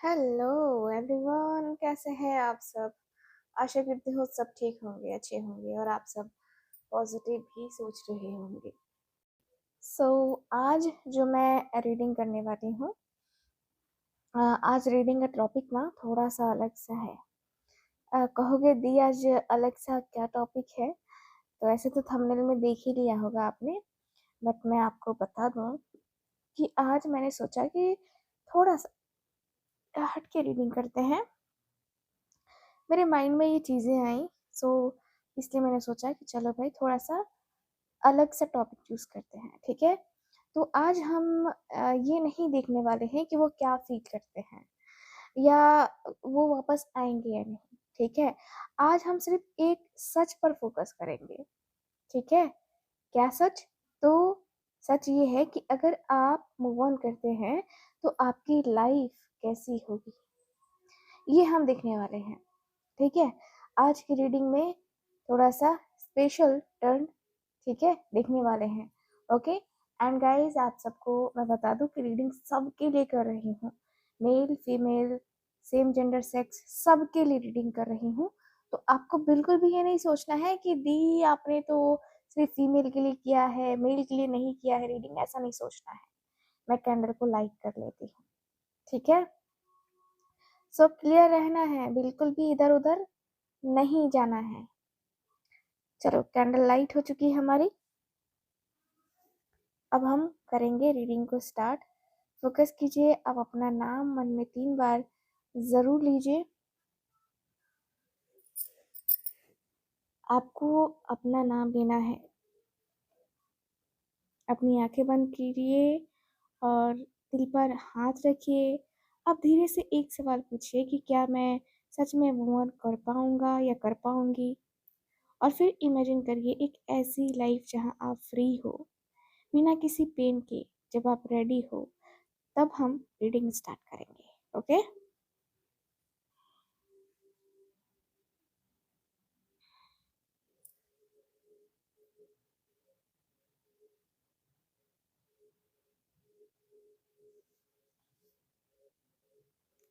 Hello everyone, कैसे हैं आप सब। आशा करती हूँ सब ठीक होंगे, अच्छे होंगे और आप सब पॉजिटिव ही सोच रहे होंगे। आज जो मैं रीडिंग करने वाली हूँ, आज रीडिंग का टॉपिक ना थोड़ा सा अलग सा है। कहोगे दी आज अलग सा क्या टॉपिक है? तो ऐसे तो थंबनेल में देख ही लिया होगा आपने, बट मैं आपको बता दूँ कि आज मैंने सोचा कि थोड़ा सा हट के रीडिंग करते हैं। मेरे माइंड में ये चीज़ें आई, सो इसलिए मैंने सोचा कि चलो भाई थोड़ा सा अलग सा टॉपिक चूज करते हैं, ठीक है। तो आज हम ये नहीं देखने वाले हैं कि वो क्या फील करते हैं या वो वापस आएंगे या नहीं, ठीक है। आज हम सिर्फ एक सच पर फोकस करेंगे, ठीक है। क्या सच? तो सच ये है कि अगर आप मूव ऑन करते हैं तो आपकी लाइफ कैसी होगी, ये हम देखने वाले हैं, ठीक है। आज की रीडिंग में थोड़ा सा स्पेशल टर्न, ठीक है, देखने वाले हैं। ओके। एंड गाइस, आप सबको मैं बता दूं कि रीडिंग सबके लिए कर रही हूँ, male female same gender sex सबके लिए रीडिंग कर रही हूँ। तो आपको बिल्कुल भी ये नहीं सोचना है कि दी आपने तो सिर्फ फीमेल के लिए किया है, मेल के लिए नहीं किया है रीडिंग, ऐसा नहीं सोचना है। मैं कैंडल को लाइट कर लेती हूँ, ठीक है। सब क्लियर रहना है, बिल्कुल भी इधर उधर नहीं जाना है। चलो, कैंडल लाइट हो चुकी है हमारी। अब हम करेंगे रीडिंग को स्टार्ट। फोकस कीजिए, आप अपना नाम मन में 3 बार जरूर लीजिए। आपको अपना नाम लेना है। अपनी आंखें बंद कीजिए और दिल पर हाथ रखिए। अब धीरे से एक सवाल पूछिए कि क्या मैं सच में मूव ऑन कर पाऊंगा या कर पाऊंगी। और फिर इमेजिन करिए एक ऐसी लाइफ जहां आप फ्री हो, बिना किसी पेन के। जब आप रेडी हो तब हम रीडिंग स्टार्ट करेंगे, ओके।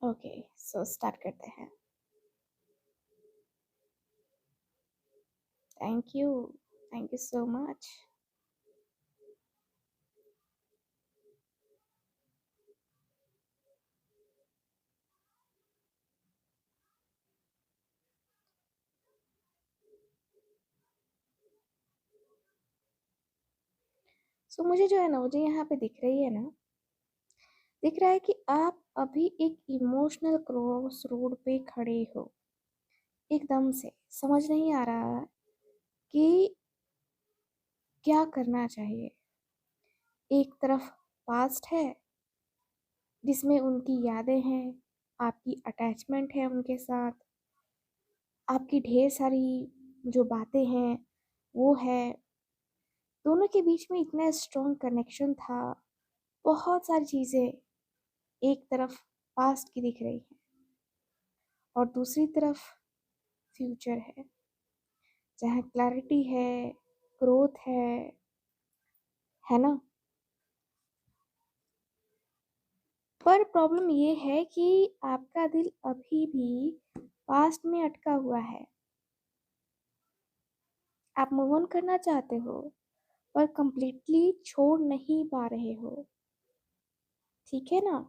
ओके, सो स्टार्ट करते हैं। Thank you, thank you so much. So मुझे जो एनर्जी यहाँ पे दिख रही है ना, दिख रहा है कि आप अभी एक इमोशनल क्रॉस रोड पे खड़े हो। एकदम से समझ नहीं आ रहा है कि क्या करना चाहिए। एक तरफ पास्ट है जिसमें उनकी यादें हैं, आपकी अटैचमेंट है उनके साथ, आपकी ढेर सारी जो बातें हैं वो है। दोनों के बीच में इतना स्ट्रॉन्ग कनेक्शन था। बहुत सारी चीज़ें एक तरफ पास्ट की दिख रही है और दूसरी तरफ फ्यूचर है, जहाँ क्लैरिटी है, ग्रोथ है ना। पर प्रॉब्लम ये है कि आपका दिल अभी भी पास्ट में अटका हुआ है। आप मूव ऑन करना चाहते हो पर कंप्लीटली छोड़ नहीं पा रहे हो, ठीक है ना।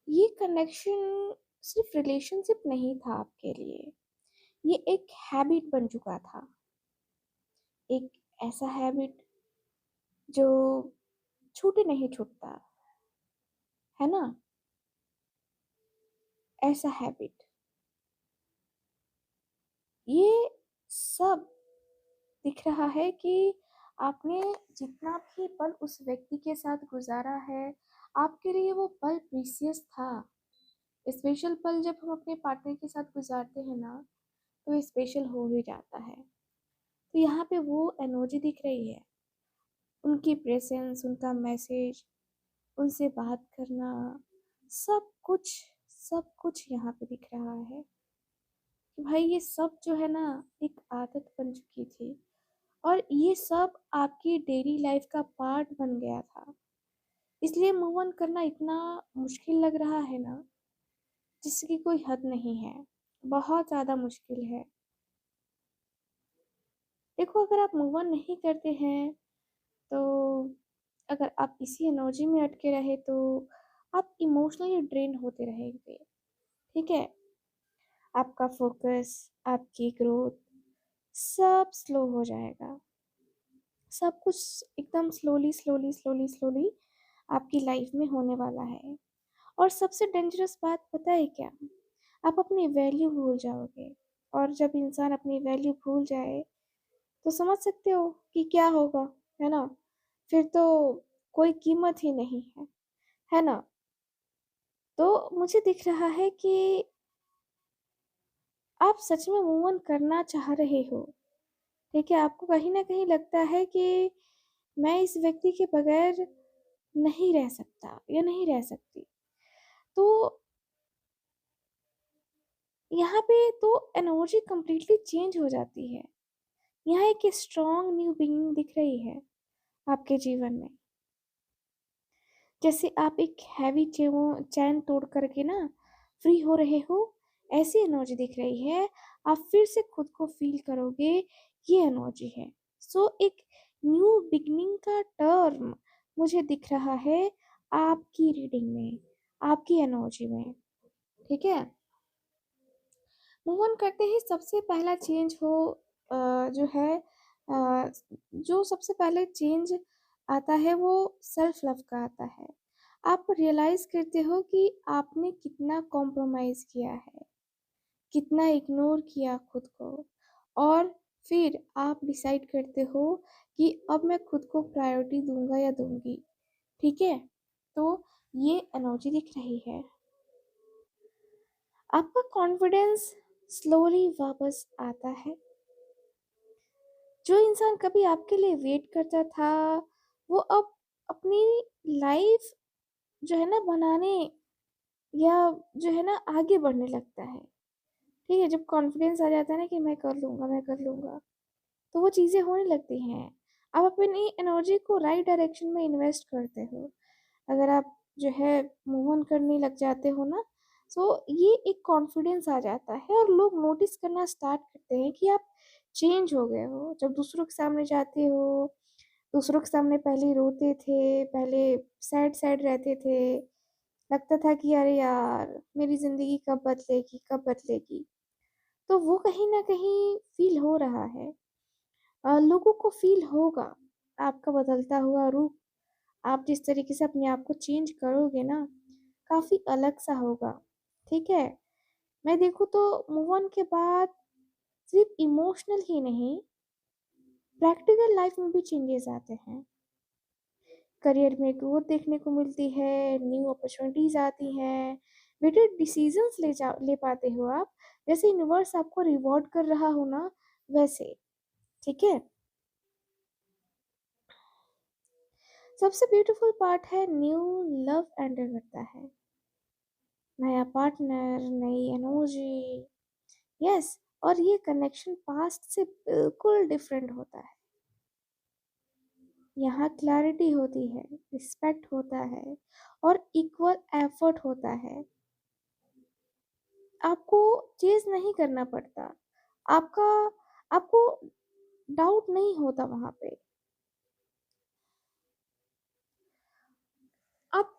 ये कनेक्शन सिर्फ रिलेशनशिप नहीं था आपके लिए, ये एक हैबिट बन चुका था। एक ऐसा हैबिट जो छूटे नहीं छूटता, है ना। ऐसा हैबिट, ये सब दिख रहा है कि आपने जितना भी पल उस व्यक्ति के साथ गुजारा है, आपके लिए वो पल प्रीसियस था। स्पेशल पल जब हम अपने पार्टनर के साथ गुजारते हैं ना, तो स्पेशल हो ही जाता है। तो यहाँ पे वो एनर्जी दिख रही है, उनकी प्रेजेंस, उनका मैसेज, उनसे बात करना, सब कुछ, सब कुछ यहाँ पे दिख रहा है कि भाई ये सब जो है ना एक आदत बन चुकी थी और ये सब आपकी डेली लाइफ का पार्ट बन गया था। इसलिए मूव ऑन करना इतना मुश्किल लग रहा है ना, जिसकी कोई हद नहीं है। बहुत ज़्यादा मुश्किल है। देखो, अगर आप मूव ऑन नहीं करते हैं, तो अगर आप इसी एनर्जी में अटके रहे तो आप इमोशनली ड्रेन होते रहेंगे। ठीक है? आपका फोकस, आपकी ग्रोथ सब स्लो हो जाएगा। सब कुछ एकदम स्लोली स्लोली स्लोली स्लोली आपकी लाइफ में होने वाला है। और सबसे डेंजरस बात पता है क्या? आप अपनी वैल्यू भूल जाओगे। और जब इंसान अपनी वैल्यू भूल जाए, तो समझ सकते हो कि क्या होगा, है ना? फिर तो कोई कीमत ही नहीं है ना? तो मुझे दिख रहा है कि आप सच में मूव ऑन करना चाह रहे हो। ठीक है? आपको कहीं न कहीं लगता है कि मैं इस व्यक्ति के बगैर नहीं रह सकता या नहीं रह सकती। तो यहाँ पे तो एनर्जी कंप्लीटली चेंज हो जाती है। यहाँ एक स्ट्रॉन्ग न्यू बिगिनिंग दिख रही है आपके जीवन में। जैसे आप एक हैवी चैन तोड़ करके ना फ्री हो रहे हो, ऐसी एनर्जी दिख रही है। आप फिर से खुद को फील करोगे, ये एनर्जी है। सो एक न्यू बिगिनिंग का टर्म मुझे दिख रहा है आपकी रीडिंग में, आपकी एनर्जी में। ठीक है? मूव ऑन करते ही सबसे पहला चेंज जो है, जो सबसे पहले चेंज आता है वो सेल्फ लव का आता है। आप रियलाइज करते हो कि आपने कितना कॉम्प्रोमाइज किया है, कितना इग्नोर किया खुद को। और फिर आप डिसाइड करते हो कि अब मैं खुद को प्रायोरिटी दूंगा या दूंगी। ठीक है? तो ये एनर्जी दिख रही है। आपका कॉन्फिडेंस स्लोली वापस आता है। जो इंसान कभी आपके लिए वेट करता था, वो अब अपनी लाइफ जो है ना बनाने, या जो है ना आगे बढ़ने लगता है। ठीक है? जब कॉन्फिडेंस आ जाता है ना कि मैं कर लूँगा, मैं कर लूँगा, तो वो चीज़ें होने लगती हैं। आप अपनी एनर्जी को राइट डायरेक्शन में इन्वेस्ट करते हो। अगर आप जो है मूव ऑन करने लग जाते हो ना, सो ये एक कॉन्फिडेंस आ जाता है और लोग नोटिस करना स्टार्ट करते हैं कि आप चेंज हो गए हो। जब दूसरों के सामने जाते हो, दूसरों के सामने पहले रोते थे, पहले सैड सैड रहते थे, लगता था कि अरे यार मेरी ज़िंदगी कब बदलेगी, कब बदलेगी। तो वो कहीं न कहीं फ़ील हो रहा है। लोगों को फ़ील होगा आपका बदलता हुआ रूप। आप जिस तरीके से अपने आप को चेंज करोगे ना, काफ़ी अलग-सा होगा। ठीक है? मैं देखूँ तो मूव ऑन के बाद सिर्फ़ इमोशनल ही नहीं, प्रैक्टिकल लाइफ़ में भी चेंजेस आते हैं। करियर में ग्रोथ देखने को मिलती है, न्यू अपॉर्च्युनिटीज़ आती हैं, बेटर डिसीज़न्स ले पाते हो आप, जैसे यूनिवर्स आपको रिवॉर्ड कर रहा हो ना, वैसे। ठीक है? सबसे ब्यूटीफुल पार्ट है न्यू लव एंटर करता है। नया पार्टनर, नई एनर्जी, यस। और ये कनेक्शन पास्ट से बिल्कुल डिफरेंट होता है। यहाँ क्लैरिटी होती है, रिस्पेक्ट होता है और इक्वल एफर्ट होता है। आपको चेज़ नहीं करना पड़ता। आपका आपको डाउट नहीं होता वहाँ पे। अब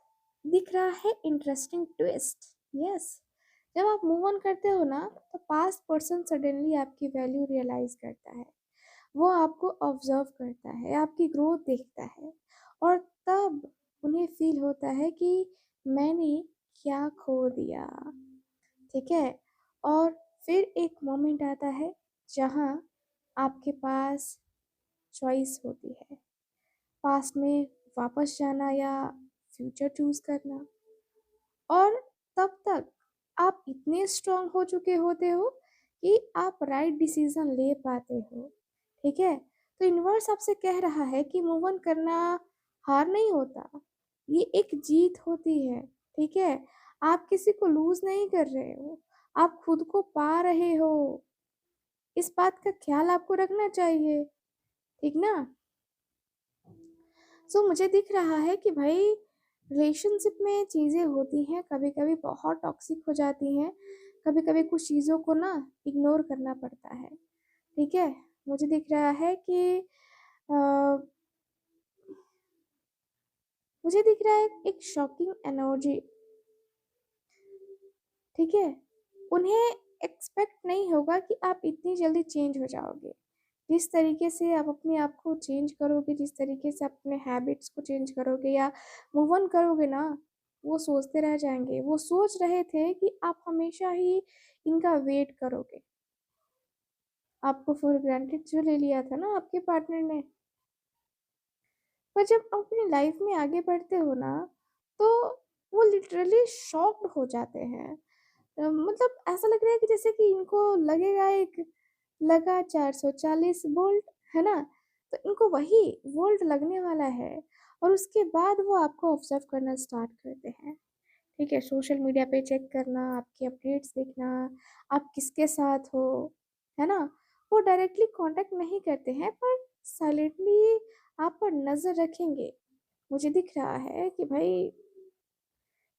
दिख रहा है इंटरेस्टिंग ट्विस्ट। यस, जब आप मूव ऑन करते हो ना, तो पास्ट पर्सन सडनली आपकी वैल्यू रियलाइज करता है। वो आपको ऑब्जर्व करता है, आपकी ग्रोथ देखता है, और तब उन्हें फील होता है कि मैंने क्या खो दिया। ठीक है? और फिर एक मोमेंट आता है जहाँ आपके पास चॉइस होती है, पास्ट में वापस जाना या फ्यूचर चूज करना। और तब तक आप इतने स्ट्रांग हो चुके होते हो कि आप राइट डिसीजन ले पाते हो। ठीक है? तो यूनिवर्स आपसे कह रहा है कि मूव ऑन करना हार नहीं होता, ये एक जीत होती है। ठीक है? आप किसी को लूज नहीं कर रहे हो, आप खुद को पा रहे हो। इस बात का ख्याल आपको रखना चाहिए। ठीक ना? सो मुझे दिख रहा है कि भाई रिलेशनशिप में चीज़ें होती हैं, कभी कभी बहुत टॉक्सिक हो जाती हैं, कभी कभी कुछ चीज़ों को ना इग्नोर करना पड़ता है। ठीक है, मुझे दिख रहा है कि अ, मुझे दिख रहा है एक शॉकिंग एनर्जी। ठीक है, उन्हें एक्सपेक्ट नहीं होगा कि आप इतनी जल्दी चेंज हो जाओगे। जिस तरीके से आप अपने आप को चेंज करोगे, जिस तरीके से अपने हैबिट्स को चेंज करोगे या मूव ऑन करोगे ना, वो सोचते रह जाएंगे। वो सोच रहे थे कि आप हमेशा ही इनका वेट करोगे। आपको फॉर ग्रांटेड जो ले लिया था ना आपके पार्टनर ने, पर जब आप अपनी लाइफ में आगे बढ़ते हो ना, तो वो लिटरली शॉक्ड हो जाते हैं। मतलब ऐसा लग रहा है कि जैसे कि इनको लगेगा एक लगा 440 वोल्ट, है ना? तो इनको वही वोल्ट लगने वाला है, और उसके बाद वो आपको ऑब्जर्व करना स्टार्ट करते हैं। ठीक है, सोशल मीडिया पे चेक करना, आपके अपडेट्स देखना, आप किसके साथ हो, है ना? वो डायरेक्टली कांटेक्ट नहीं करते हैं, पर साइलेंटली आप पर नज़र रखेंगे। मुझे दिख रहा है कि भाई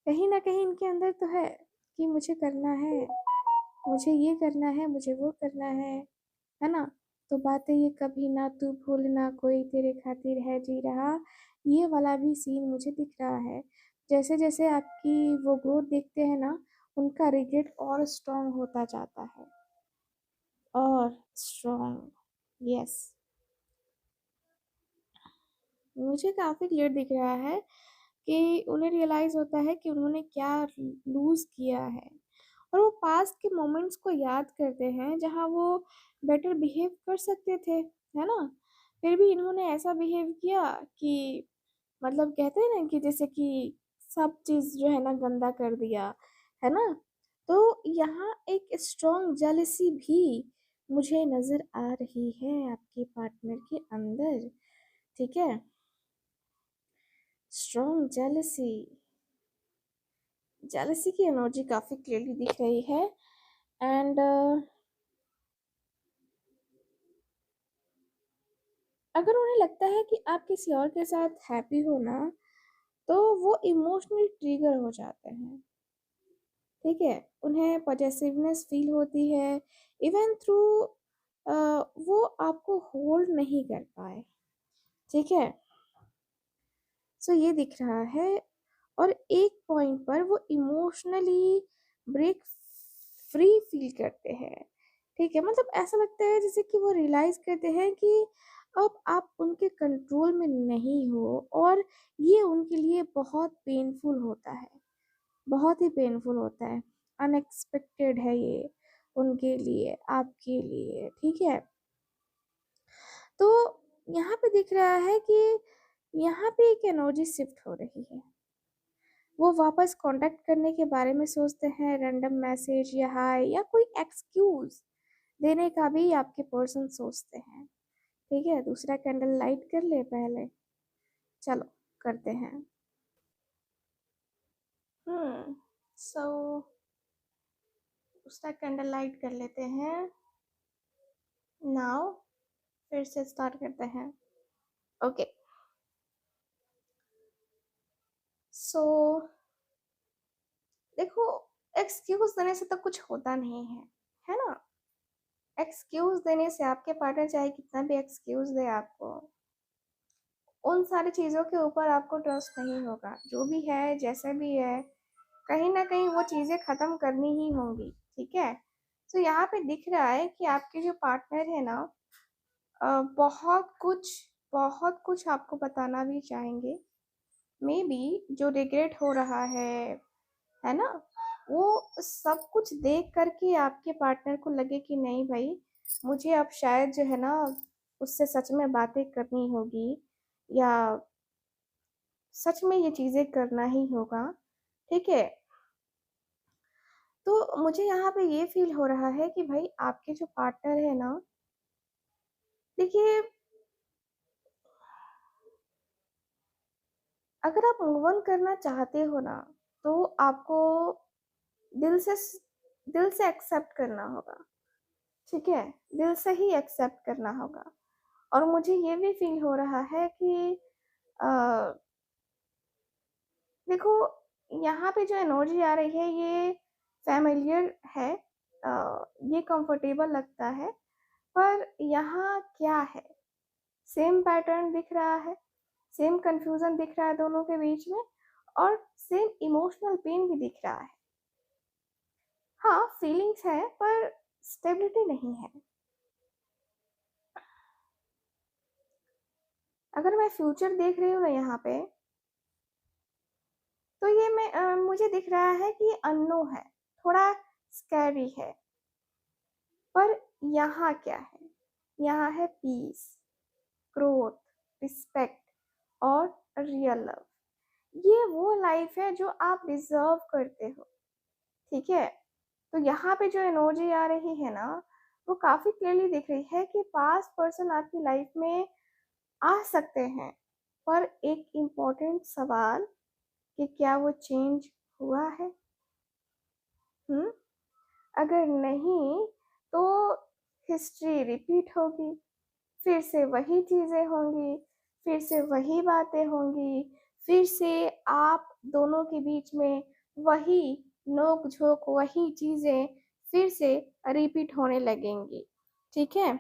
कहीं ना कहीं इनके अंदर तो है कि मुझे करना है, मुझे ये करना है, मुझे वो करना है ना? तो बातें ये कभी ना तू भूलना, कोई तेरे खातिर है जी रहा, ये वाला भी सीन मुझे दिख रहा है। जैसे जैसे आपकी वो ग्रोथ देखते हैं ना, उनका रिग्रेट और स्ट्रांग होता जाता है, और स्ट्रांग। यस, मुझे काफ़ी क्लियर दिख रहा है कि उन्हें रियलाइज़ होता है कि उन्होंने क्या लूज़ किया है, और वो पास्ट के मोमेंट्स को याद करते हैं जहाँ वो बेटर बिहेव कर सकते थे, है ना? फिर भी इन्होंने ऐसा बिहेव किया कि मतलब कहते हैं ना कि जैसे कि सब चीज़ जो है ना गंदा कर दिया, है ना? तो यहाँ एक स्ट्रॉन्ग जेलसी भी मुझे नज़र आ रही है आपके पार्टनर के अंदर। ठीक है? स्ट्रॉन्ग जेलसी, जेलसी की एनर्जी काफ़ी क्लियरली दिख रही है। एंड अगर उन्हें लगता है कि आप किसी और के साथ हैप्पी हो ना, तो वो इमोशनली ट्रिगर हो जाते हैं। ठीक है, उन्हें पॉजेसिवनेस फील होती है, इवन थ्रू वो आपको होल्ड नहीं कर पाए। ठीक है, सो ये दिख रहा है, और एक पॉइंट पर वो इमोशनली ब्रेक फ्री फील करते हैं। ठीक है, मतलब ऐसा लगता है जैसे कि वो रियलाइज करते हैं कि अब आप उनके कंट्रोल में नहीं हो, और ये उनके लिए बहुत पेनफुल होता है, बहुत ही पेनफुल होता है, अनएक्सपेक्टेड है ये उनके लिए, आपके लिए। ठीक है, तो यहाँ पे दिख रहा है कि यहाँ पे एक एनर्जी शिफ्ट हो रही है। वो वापस कांटेक्ट करने के बारे में सोचते हैं, रैंडम मैसेज या हाय या कोई एक्सक्यूज देने का भी आपके पर्सन सोचते हैं। ठीक है, दूसरा कैंडल लाइट कर ले पहले, चलो करते हैं। सो दूसरा कैंडल लाइट कर लेते हैं। नाउ फिर से स्टार्ट करते हैं। ओके, सो देखो, एक्सक्यूज देने से तो कुछ होता नहीं है ना? एक्सक्यूज देने से आपके पार्टनर चाहे कितना भी एक्सक्यूज दे आपको, उन सारी चीज़ों के ऊपर आपको ट्रस्ट नहीं होगा। जो भी है, जैसे भी है, कहीं ना कहीं वो चीज़ें ख़त्म करनी ही होंगी। ठीक है, तो यहाँ पे दिख रहा है कि आपके जो पार्टनर है ना, बहुत कुछ, बहुत कुछ आपको बताना भी चाहेंगे। मे बी जो रिग्रेट हो रहा है ना, वो सब कुछ देख करके आपके पार्टनर को लगे कि नहीं भाई, मुझे अब शायद जो है ना उससे सच में बातें करनी होगी, या सच में ये चीज़ें करना ही होगा। ठीक है, तो मुझे यहाँ पे ये फील हो रहा है कि भाई आपके जो पार्टनर है ना, देखिए, अगर आप मूव ऑन करना चाहते हो ना, तो आपको दिल से दिल से एक्सेप्ट करना होगा। ठीक है, दिल से ही एक्सेप्ट करना होगा। और मुझे ये भी फील हो रहा है कि देखो, यहाँ पे जो एनर्जी आ रही है ये फ़ैमिलियर है, ये कंफर्टेबल लगता है, पर यहाँ क्या है? सेम पैटर्न दिख रहा है, सेम कन्फ्यूज़न दिख रहा है दोनों के बीच में, और सेम इमोशनल पेन भी दिख रहा है। हाँ, फीलिंग्स है पर स्टेबिलिटी नहीं है। अगर मैं फ्यूचर देख रही हूँ ना यहाँ पे, तो ये मुझे दिख रहा है कि अननोन है, थोड़ा स्कैरी है। पर यहाँ क्या है? यहाँ है पीस, ग्रोथ, रिस्पेक्ट और रियल लव। ये वो लाइफ है जो आप डिजर्व करते हो, ठीक है? तो यहाँ पे जो एनर्जी आ रही है ना, वो काफ़ी क्लियरली दिख रही है कि पास्ट पर्सन आपकी लाइफ में आ सकते हैं, पर एक इम्पोर्टेंट सवाल कि क्या वो चेंज हुआ है? हुँ? अगर नहीं, तो हिस्ट्री रिपीट होगी, फिर से वही चीज़ें होंगी, फिर से वही बातें होंगी, फिर से आप दोनों के बीच में वही नोक-झोंक, वही चीज़ें फिर से रिपीट होने लगेंगी, ठीक है?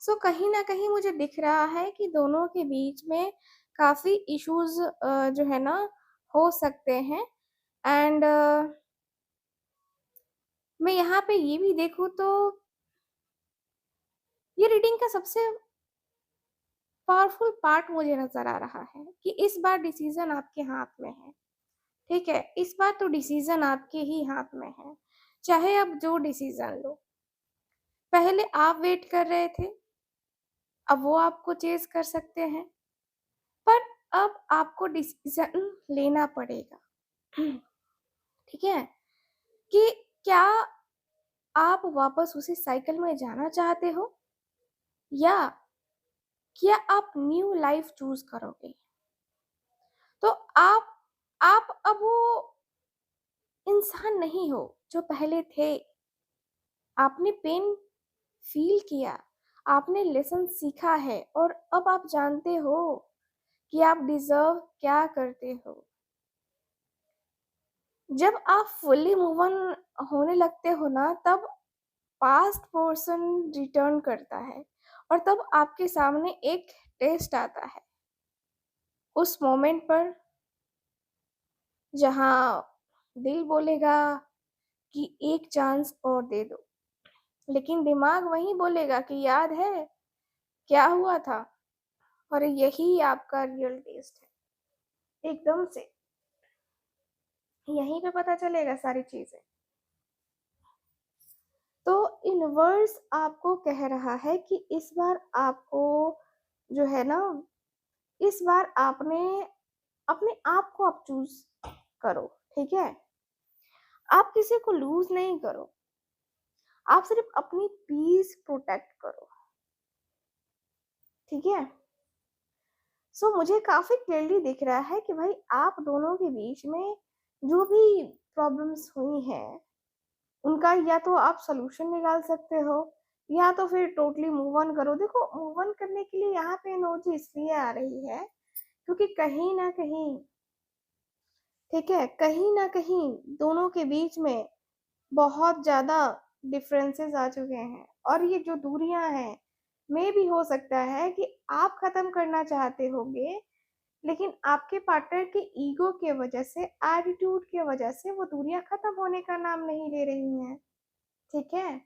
सो कहीं न कहीं मुझे दिख रहा है कि दोनों के बीच में काफ़ी इश्यूज़ जो है ना, हो सकते हैं। एंड मैं यहाँ पे ये भी देखूँ तो ये रीडिंग का सबसे पावरफुल पार्ट मुझे नज़र आ रहा है कि इस बार डिसीज़न आपके हाथ में है, ठीक है? इस बार तो डिसीज़न आपके ही हाथ में है, चाहे आप जो डिसीज़न लो। पहले आप वेट कर रहे थे, अब वो आपको चेज़ कर सकते हैं, पर अब आपको डिसीज़न लेना पड़ेगा, ठीक है? कि क्या आप वापस उसी साइकिल में जाना चाहते हो, या क्या आप न्यू लाइफ़ चूज़ करोगे? तो आप अब वो इंसान नहीं हो जो पहले थे। आपने पेन फ़ील किया, आपने लेसन सीखा है, और अब आप जानते हो कि आप डिज़र्व क्या करते हो। जब आप फुल्ली मूव ऑन होने लगते हो ना, तब पास्ट पर्सन रिटर्न करता है, और तब आपके सामने एक टेस्ट आता है। उस मोमेंट पर जहाँ दिल बोलेगा कि एक चांस और दे दो, लेकिन दिमाग वही बोलेगा कि याद है क्या हुआ था, और यही आपका रियल टेस्ट है। एकदम से यहीं पे पता चलेगा सारी चीजें। तो यूनिवर्स आपको कह रहा है कि इस बार आपको जो है ना, इस बार आपने अपने आप को आप चूज करो, ठीक है? आप किसी को लूज नहीं करो, आप सिर्फ अपनी पीस प्रोटेक्ट करो, ठीक है? सो मुझे काफी क्लियरली दिख रहा है कि भाई आप दोनों के बीच में जो भी प्रॉब्लम्स हुई हैं, उनका या तो आप सॉल्यूशन निकाल सकते हो, या तो फिर टोटली मूव ऑन करो। देखो, मूव ऑन करने के लिए यहाँ पे एनर्जी इसलिए आ रही है क्योंकि कहीं ना कहीं, ठीक है, कहीं ना कहीं दोनों के बीच में बहुत ज़्यादा डिफरेंसेस आ चुके हैं, और ये जो दूरियां हैं, मे भी हो सकता है कि आप ख़त्म करना चाहते होंगे, लेकिन आपके पार्टनर के ईगो के वजह से, एटीट्यूड के वजह से वो दूरियां ख़त्म होने का नाम नहीं ले रही हैं, ठीक है?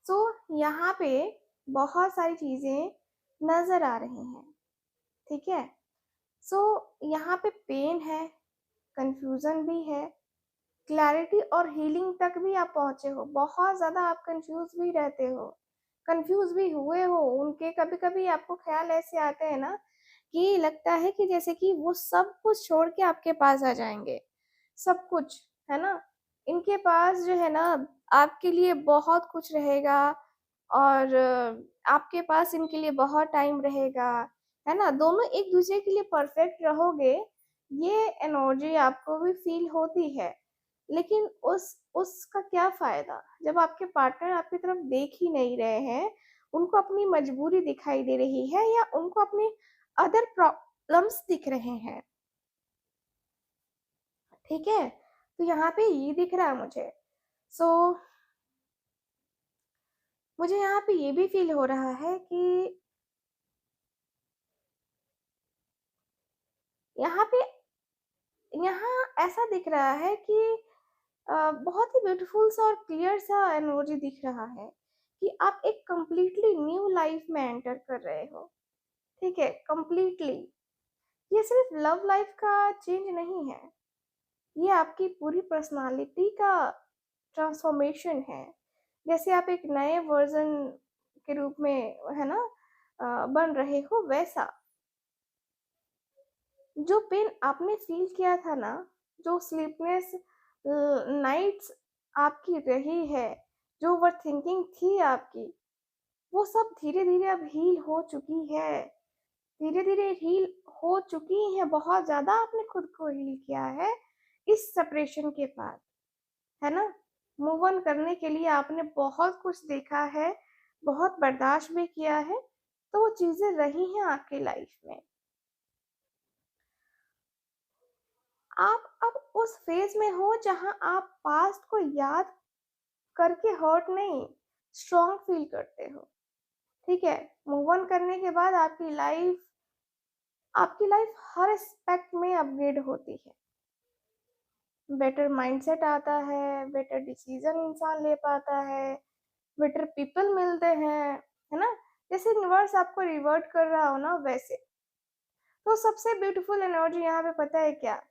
सो यहाँ पे बहुत सारी चीज़ें नज़र आ रही हैं, ठीक है? सो यहाँ पे पेन है, कंफ्यूजन भी है, क्लैरिटी और हीलिंग तक भी आप पहुँचे हो। बहुत ज़्यादा आप कंफ्यूज भी रहते हो, कंफ्यूज भी हुए हो। उनके कभी-कभी आपको ख़्याल ऐसे आते हैं ना, कि लगता है कि जैसे कि वो सब कुछ छोड़ के आपके पास आ जाएँगे, सब कुछ, है ना? इनके पास जो है ना, आपके लिए बहुत कुछ रहेगा, और आपके पास इनके लिए बहुत टाइम रहेगा, है ना? दोनों एक-दूसरे के लिए परफेक्ट रहोगे, ये एनर्जी आपको भी फ़ील होती है। लेकिन उसका क्या फ़ायदा जब आपके पार्टनर आपकी तरफ देख ही नहीं रहे हैं, उनको अपनी मजबूरी दिखाई दे रही है, या उनको अपने अदर लम्स दिख रहे हैं, ठीक है। तो यहाँ पे ये दिख रहा है मुझे। सो मुझे यहाँ पे ये भी फील हो रहा है कि यहाँ पे यहाँ ऐसा दिख रहा है कि बहुत ही ब्यूटीफुल सा और क्लियर सा एनर्जी दिख रहा है कि आप एक कंप्लीटली न्यू लाइफ में एंटर कर रहे हो, ठीक है, कंप्लीटली। ये सिर्फ लव लाइफ का चेंज नहीं है, ये आपकी पूरी पर्सनालिटी का ट्रांसफॉर्मेशन है। जैसे आप एक नए वर्जन के रूप में, है ना, बन रहे हो, वैसा जो पेन आपने फील किया था ना, जो स्लीपलेस नाइट्स आपकी रही है, जो ओवर थिंकिंग थी आपकी, वो सब धीरे धीरे अब हील हो चुकी है, धीरे धीरे हील हो चुकी है। बहुत ज्यादा आपने खुद को हील किया है इस सेपरेशन के बाद, है ना। मूव ऑन करने के लिए आपने बहुत कुछ देखा है, बहुत बर्दाश्त भी किया है, तो वो चीजें रही हैं आपकी लाइफ में। आप अब उस फेज में हो जहां आप पास्ट को याद करके हर्ट नहीं, स्ट्रॉन्ग फील करते हो, ठीक है। मूव ऑन करने के बाद आपकी लाइफ हर एस्पेक्ट में अपग्रेड होती है। बेटर माइंडसेट आता है, बेटर डिसीजन इंसान ले पाता है, बेटर पीपल मिलते हैं, है ना। जैसे यूनिवर्स आपको रिवर्ट कर रहा हो ना, वैसे। तो सबसे ब्यूटीफुल एनर्जी यहाँ पे पता है क्या?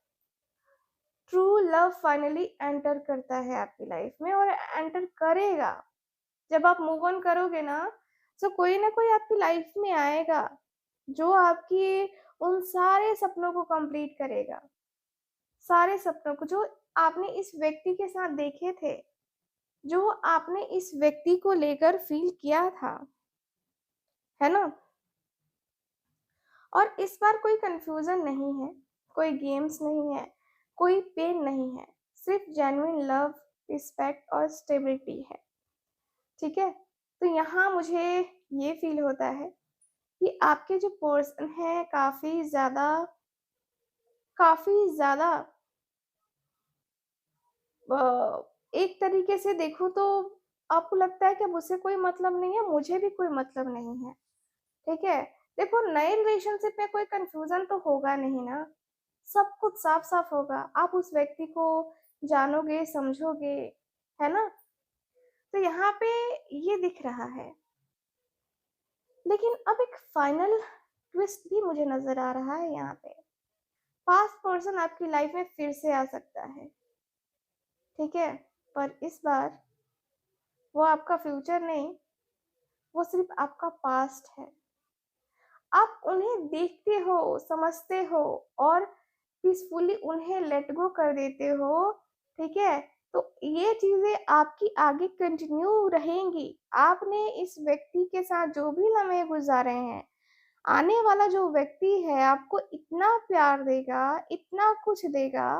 ट्रू लव फाइनली एंटर करता है आपकी लाइफ में, और एंटर करेगा। जब आप मूव ऑन करोगे ना, तो कोई ना कोई आपकी लाइफ में आएगा जो आपकी उन सारे सपनों को कंप्लीट करेगा, सारे सपनों को जो आपने इस व्यक्ति के साथ देखे थे, जो आपने इस व्यक्ति को लेकर फील किया था, है ना। और इस बार कोई कंफ्यूजन नहीं है, कोई गेम्स नहीं है, कोई पेन नहीं है, सिर्फ जेन्युइन लव, रिस्पेक्ट और स्टेबिलिटी है, ठीक है। तो यहाँ मुझे ये फील होता है कि आपके जो पर्सन है काफी ज्यादा एक तरीके से देखूं तो आपको लगता है कि अब उससे कोई मतलब नहीं है, मुझे भी कोई मतलब नहीं है, ठीक है। देखो, नए रिलेशनशिप में कोई कंफ्यूजन तो होगा नहीं ना, सब कुछ साफ साफ होगा, आप उस व्यक्ति को जानोगे, समझोगे, है ना। तो यहाँ पे ये दिख रहा है। लेकिन अब एक फाइनल ट्विस्ट भी मुझे नजर आ रहा है यहाँ पे। पास्ट पर्सन आपकी लाइफ में फिर से आ सकता है, ठीक है, पर इस बार वो आपका फ्यूचर नहीं, वो सिर्फ आपका पास्ट है। आप उन्हें देखते हो, समझते हो, और पीसफुली उन्हें लेट गो कर देते हो, ठीक है। तो ये चीजें आपकी आगे कंटिन्यू रहेंगी। आपने इस व्यक्ति के साथ जो भी लम्हे गुजारे हैं, आने वाला जो व्यक्ति है आपको इतना प्यार देगा, इतना कुछ देगा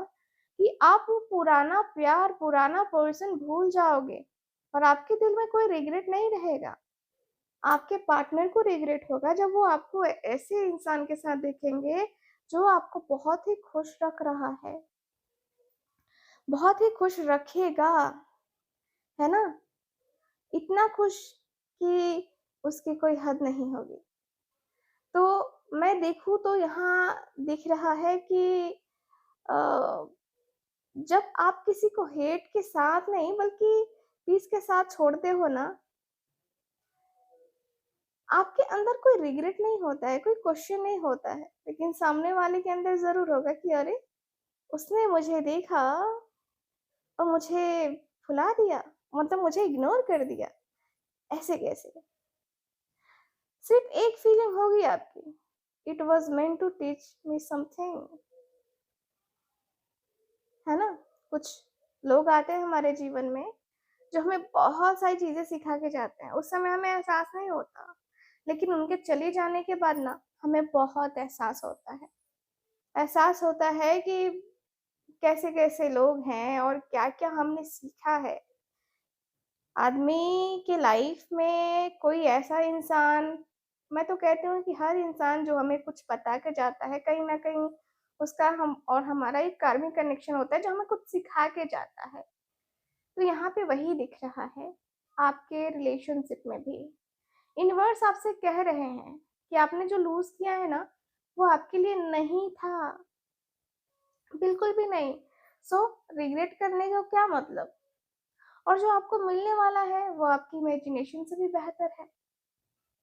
कि आप वो पुराना प्यार, पुराना पर्सन भूल जाओगे, और आपके दिल में कोई रिग्रेट नहीं रहेगा। आपके पार्टनर को रिग्रेट होगा जब वो आपको ऐसे इंसान के साथ देखेंगे जो आपको बहुत ही खुश रख रहा है, बहुत ही खुश रखेगा, है ना। इतना खुश कि उसकी कोई हद नहीं होगी। तो मैं देखूं तो यहाँ दिख रहा है कि अ, जब आप किसी को हेट के साथ नहीं बल्कि पीस के साथ छोड़ते हो ना, आपके अंदर कोई रिग्रेट नहीं होता है, कोई क्वेश्चन नहीं होता है, लेकिन सामने वाले के अंदर जरूर होगा कि अरे, उसने मुझे देखा और मुझे भुला दिया, मतलब मुझे इग्नोर कर दिया, ऐसे कैसे। सिर्फ एक फीलिंग होगी आपकी, it was meant to teach me something, है ना। कुछ लोग आते हैं हमारे जीवन में जो हमें बहुत सारी चीजें सिखा के जाते हैं, उस समय हमें एहसास नहीं होता, लेकिन उनके चले जाने के बाद ना हमें बहुत एहसास होता है। एहसास होता है कि कैसे कैसे लोग हैं और क्या क्या हमने सीखा है। आदमी के लाइफ में कोई ऐसा इंसान मैं तो कहती हूँ कि हर इंसान जो हमें कुछ बता के जाता है, कहीं न कहीं उसका हम और हमारा एक कार्मिक कनेक्शन होता है, जो हमें कुछ सिखा के जाता है। तो यहाँ पे वही दिख रहा है, आपके रिलेशनशिप में भी। यूनिवर्स आपसे कह रहे हैं कि आपने जो लूज़ किया है ना, वो आपके लिए नहीं था, बिल्कुल भी नहीं। सो रिग्रेट करने का क्या मतलब? और जो आपको मिलने वाला है, वो आपकी इमेजिनेशन से भी बेहतर है,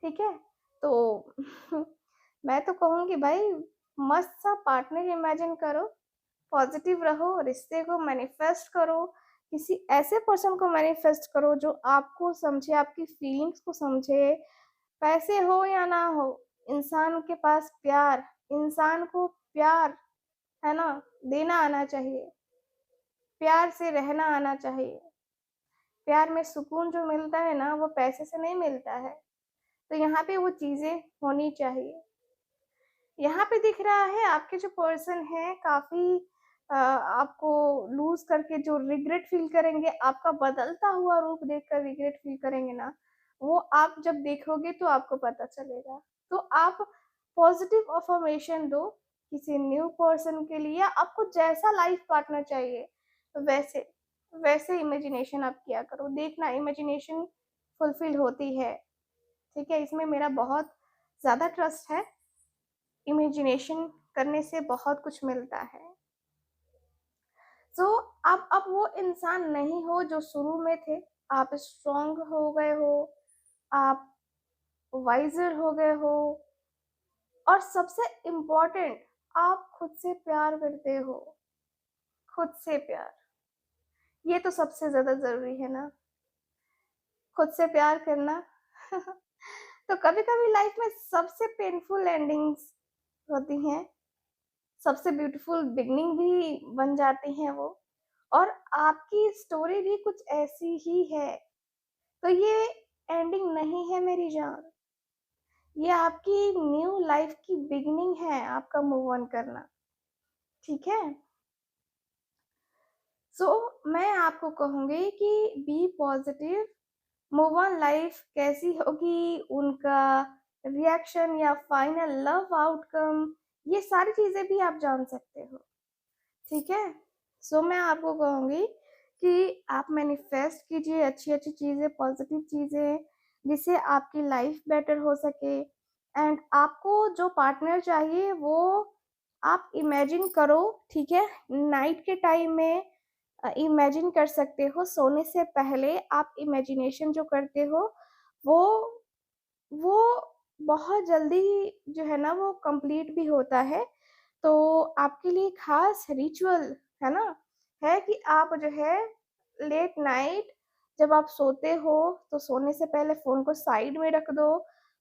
ठीक है? तो मैं तो कहूँगी भाई मस्त सा पार्टनर इमेजिन करो, पॉजिटिव रहो, रिश्ते को मैनिफेस्ट करो, किसी ऐसे पर्सन को मैनिफेस्ट करो जो आपको समझे, आपकी फीलिंग्स को समझे, पैसे हो या ना हो, इंसान के पास प्यार, इंसान को प्यार, है ना, देना आना चाहिए, प्यार से रहना आना चाहिए। प्यार में सुकून जो मिलता है ना, वो पैसे से नहीं मिलता है। तो यहाँ पे वो चीज़ें होनी चाहिए। यहाँ पे दिख रहा है आपके जो पर्सन हैं काफ़ी आपको लूज़ करके जो रिग्रेट फ़ील करेंगे, आपका बदलता हुआ रूप देखकर रिग्रेट फ़ील करेंगे ना, वो आप जब देखोगे तो आपको पता चलेगा। तो आप पॉज़िटिव अफ़र्मेशन दो किसी न्यू पर्सन के लिए, आपको जैसा लाइफ़ पार्टनर चाहिए वैसे, वैसे इमेजिनेशन आप किया करो। देखना इमेजिनेशन फुलफ़िल होती है, ठीक है? इसमें मेरा बहुत ज़्यादा ट्रस्ट है। इमेजिनेशन करने से बहुत कुछ मिलता है। सो अब वो इंसान नहीं हो जो शुरू में थे, आप स्ट्रॉन्ग हो गए हो, आप वाइज़र हो गए हो और सबसे इम्पोर्टेंट आप खुद से प्यार करते हो, खुद से प्यार। ये तो सबसे ज़्यादा ज़रूरी है ना, खुद से प्यार करना। तो कभी-कभी लाइफ में सबसे पेनफुल एंडिंग्स होती हैं, सबसे ब्यूटीफुल बिगनिंग भी बन जाती हैं वो। और आपकी स्टोरी भी कुछ ऐसी ही है। तो ये एंडिंग नहीं है मेरी जान, ये आपकी न्यू लाइफ की बिगिनिंग है, आपका मूव ऑन करना, ठीक है? सो मैं आपको कहूँगी कि be positive, move on life कैसी होगी, उनका रिएक्शन या फाइनल लव आउटकम, ये सारी चीज़ें भी आप जान सकते हो, ठीक है? सो मैं आपको कहूँगी कि आप मैनिफेस्ट कीजिए अच्छी-अच्छी चीज़ें, पॉज़िटिव चीज़ें, जिससे आपकी लाइफ़ बेटर हो सके। एंड आपको जो पार्टनर चाहिए वो आप इमेजिन करो, ठीक है? नाइट के टाइम में इमेजिन कर सकते हो, सोने से पहले आप इमेजिनेशन जो करते हो, वो वो बहुत जल्दी जो है ना वो कंप्लीट भी होता है। तो आपके लिए ख़ास रिचुअल है ना, है कि आप जो है लेट नाइट जब आप सोते हो, तो सोने से पहले फ़ोन को साइड में रख दो।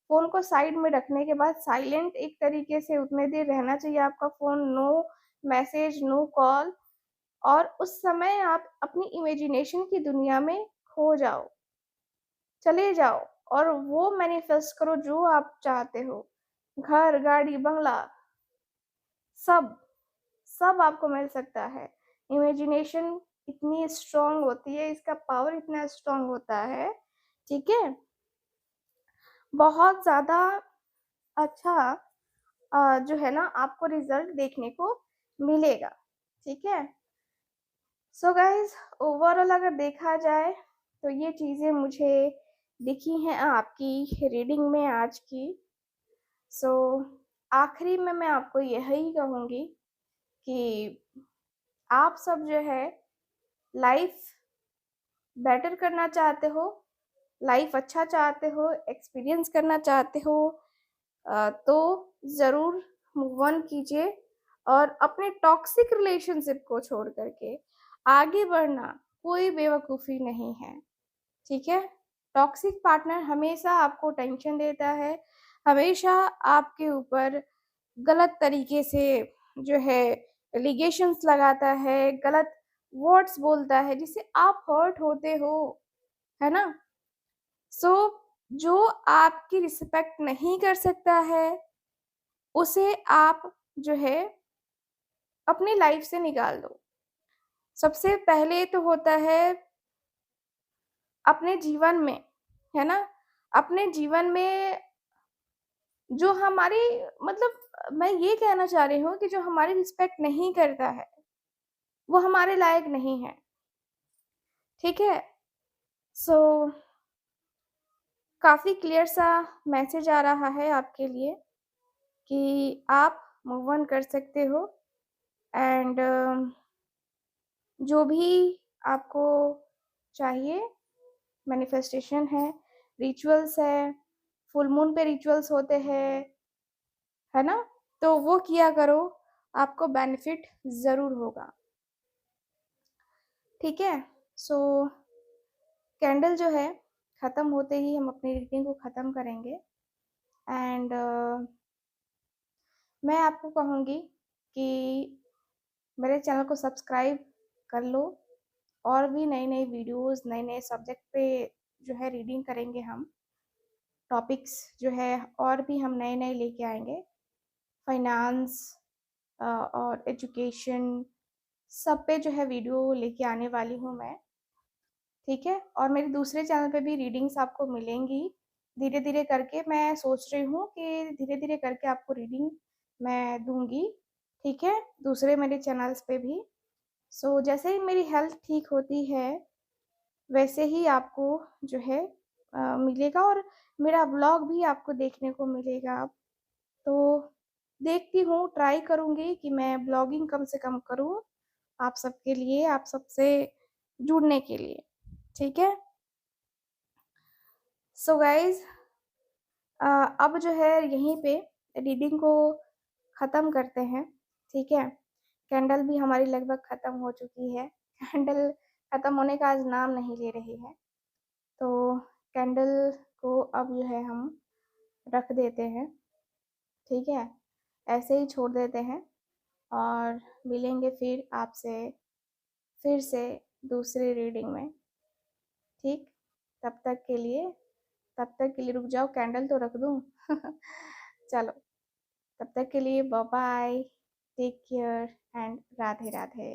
फ़ोन को साइड में रखने के बाद साइलेंट एक तरीके से उतने देर रहना चाहिए आपका phone, no message, no call. और उस समय आप अपनी इमेजिनेशन की दुनिया में खो जाओ, चले जाओ और वो मैनिफेस्ट करो जो आप चाहते हो। घर, गाड़ी, बंगला सब, सब आपको मिल सकता है। इमेजिनेशन इतनी स्ट्रॉन्ग होती है, इसका पावर इतना स्ट्रॉन्ग होता है, ठीक है? बहुत ज़्यादा अच्छा जो है ना आपको रिज़ल्ट देखने को मिलेगा, ठीक है? सो गाइज़ ओवरऑल अगर देखा जाए तो ये चीज़ें मुझे दिखी हैं आपकी रीडिंग में आज की। सो आखिरी में मैं आपको यही कहूँगी कि आप सब जो है लाइफ़ बेटर करना चाहते हो, लाइफ़ अच्छा चाहते हो, एक्सपीरियंस करना चाहते हो, तो ज़रूर मूव ऑन कीजिए और अपने टॉक्सिक रिलेशनशिप को छोड़ कर के आगे बढ़ना कोई बेवकूफ़ी नहीं है, ठीक है? टॉक्सिक पार्टनर हमेशा आपको टेंशन देता है, हमेशा आपके ऊपर गलत तरीके से जो है एलिगेशंस लगाता है, गलत वर्ड्स बोलता है जिससे आप हर्ट होते हो, है ना? सो जो आपकी रिस्पेक्ट नहीं कर सकता है, उसे आप जो है अपनी लाइफ से निकाल दो। सबसे पहले तो होता है अपने जीवन में, है ना? अपने जीवन में जो हमारी मतलब मैं ये कहना चाह रही हूँ कि जो हमारी रिस्पेक्ट नहीं करता है, वो हमारे लायक नहीं है, ठीक है? सो काफ़ी क्लियर सा मैसेज आ रहा है आपके लिए कि आप मूव ऑन कर सकते हो एंड जो भी आपको चाहिए, मैनिफेस्टेशन रिचुअल्स है, फुल मून पे रिचुअल्स होते हैं, है ना? तो वो किया करो, आपको बेनिफिट ज़रूर होगा, ठीक है? सो कैंडल जो है ख़त्म होते ही हम अपनी रीडिंग को ख़त्म करेंगे एंड मैं आपको कहूँगी कि मेरे चैनल को सब्सक्राइब कर लो। और भी नई-नई वीडियोज़, नए-नए सब्जेक्ट पे जो है रीडिंग करेंगे हम। टॉपिक्स जो है और भी हम नए-नए लेके आएँगे। फाइनेंस और एजुकेशन सब पे जो है वीडियो लेके आने वाली हूँ मैं, ठीक है? और मेरे दूसरे चैनल पे भी रीडिंग्स आपको मिलेंगी। धीरे-धीरे करके मैं सोच रही हूँ कि धीरे-धीरे करके आपको रीडिंग मैं दूँगी, ठीक है? दूसरे मेरे चैनल्स पे भी। सो जैसे ही मेरी हेल्थ ठीक होती है, वैसे ही आपको जो है मिलेगा और मेरा व्लॉग भी आपको देखने को मिलेगा अब। तो देखती हूँ, ट्राई करूँगी कि मैं ब्लॉगिंग कम से कम करूँ, आप सबके लिए, आप सबसे जुड़ने के लिए, ठीक है? सो गाइज़ अब जो है यहीं पे रीडिंग को ख़त्म करते हैं, ठीक है? कैंडल भी हमारी लगभग ख़त्म हो चुकी है। कैंडल ख़त्म होने का आज नाम नहीं ले रही है। तो कैंडल को अब जो है हम रख देते हैं, ठीक है? ऐसे ही छोड़ देते हैं और मिलेंगे फिर आपसे फिर से दूसरी रीडिंग में, ठीक? तब तक के लिए रुक जाओ, कैंडल तो रख दूँ। चलो, तब तक के लिए bye bye, take care and Radhe Radhe.